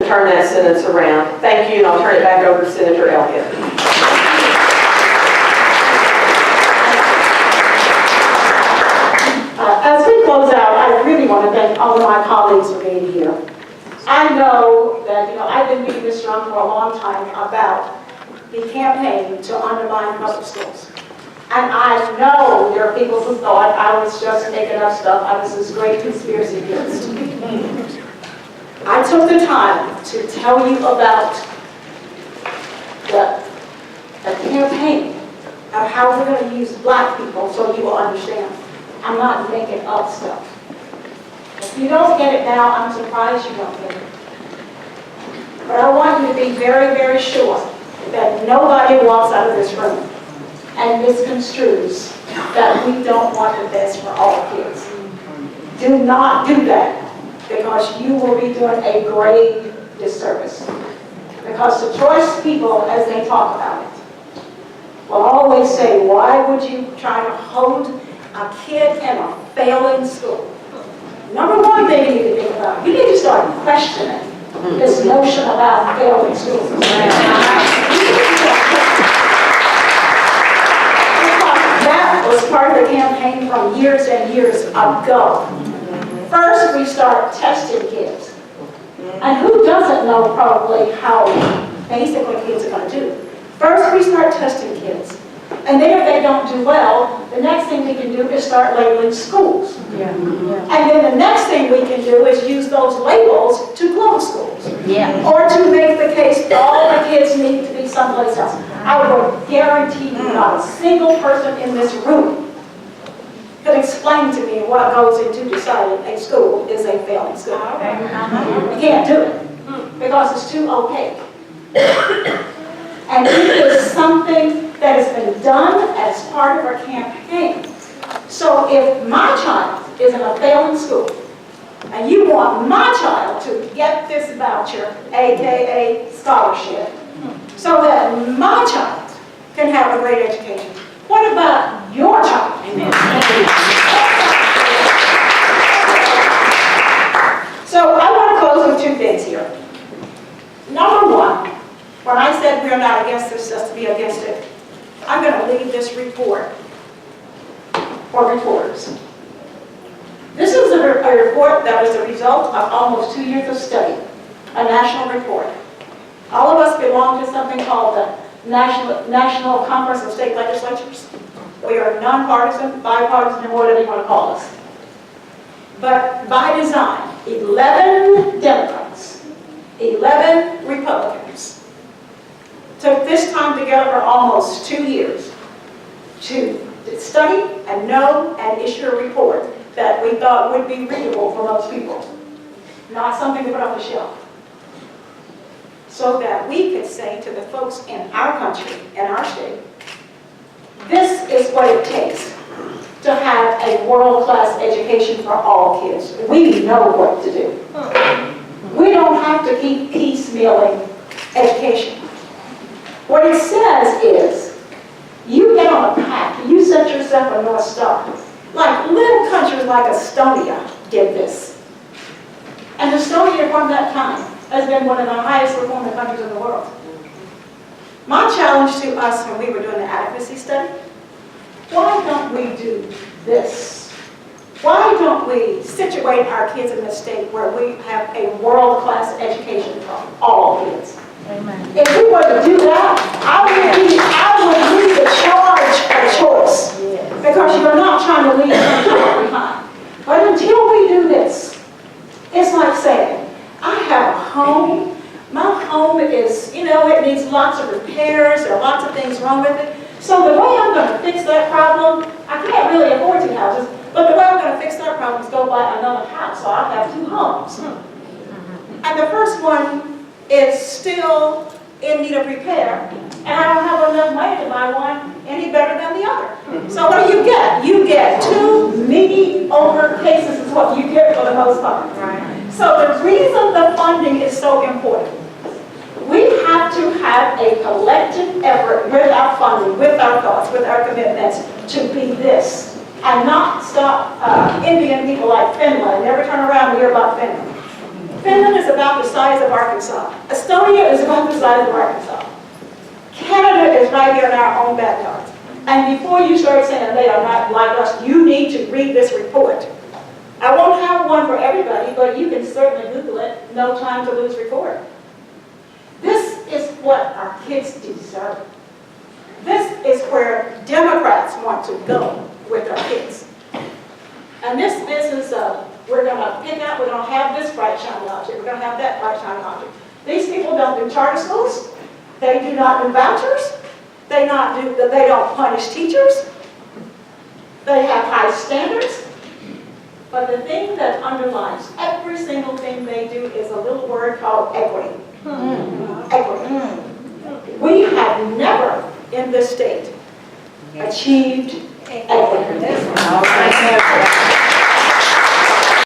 turn that sentence around. Thank you, and I'll turn it back over to Senator Elliott. As we close out, I really want to thank all of my colleagues for being here. I know that, I've been beating this drum for a long time about the campaign to undermine public schools. And I know there are people who thought I was just making up stuff. I was this great conspiracy theorist. I took the time to tell you about the campaign of how we're going to use black people so you will understand. I'm not making up stuff. If you don't get it now, I'm surprised you don't get it. But I want you to be very, very sure that nobody walks out of this room and misconstrues that we don't want the best for all kids. Do not do that, because you will be doing a grave disservice. Because the choice people, as they talk about it, will always say, why would you try to hold a kid in a failing school? Number one thing you need to think about, you need to start questioning this notion about failing schools. That was part of the campaign from years and years ago. First, we start testing kids. And who doesn't know probably how basically kids are going to do? First, we start testing kids. And then if they don't do well, the next thing we can do is start labeling schools. Yeah. And then the next thing we can do is use those labels to close schools. Yeah. Or to make the case that all the kids need to be someplace else. I will guarantee you not a single person in this room could explain to me what goes into deciding a school is a failing school. You can't do it because it's too opaque. And it is something that has been done as part of our campaign. So if my child is in a failing school, and you want my child to get this voucher, aka scholarship, so that my child can have a great education, what about your child? Amen. So I want to close with two things here. Number one, when I said we're not against this, just to be against it, I'm going to leave this report for reporters. This is a report that was the result of almost 2 years of study, a national report. All of us belong to something called the National Conference of State Legislatures. We are nonpartisan, bipartisan, or whatever you want to call us. But by design, 11 Democrats, 11 Republicans, took this time together for almost 2 years to study and know and issue a report that we thought would be readable for most people, not something to put on the shelf. So that we could say to the folks in our country, in our state, this is what it takes to have a world-class education for all kids. We know what to do. We don't have to keep piecemealing education. What it says is, you get on a path, you set yourself a North Star. Like little countries like Estonia did this. And Estonia from that time has been one of the highest performing countries in the world. My challenge to us when we were doing the adequacy study, why don't we do this? Why don't we situate our kids in a state where we have a world-class education for all kids? Amen. If we were to do that, I would lead the charge of choice. Because you're not trying to leave something behind. But until we do this, it's like saying, I have a home. My home is, it needs lots of repairs. There are lots of things wrong with it. So the way I'm going to fix that problem, I can't really afford 2 houses, but the way I'm going to fix that problem is go buy another house. So I'll have 2 homes. And the first one is still in need of repair, and I don't have enough money to buy one any better than the other. So what do? You get 2 mediocre cases is what you get for the most part. Right. So the reason the funding is so important, we have to have a collective effort with our funding, with our thoughts, with our commitments to be this, and not stop envying people like Finland and never turn around and hear about Finland. Finland is about the size of Arkansas. Estonia is about the size of Arkansas. Canada is right here in our own backyard. And before you start saying they are not like us, you need to read this report. I won't have one for everybody, but you can certainly Google it. No Time to Lose report. This is what our kids deserve. This is where Democrats want to go with our kids. And this business of we're going to pick out, we're going to have this bright shiny object, we're going to have that bright shiny object. These people don't do charter schools. They do not do vouchers. They don't punish teachers. They have high standards. But the thing that underlies every single thing they do is a little word called equity. Equity. We have never in this state achieved equity.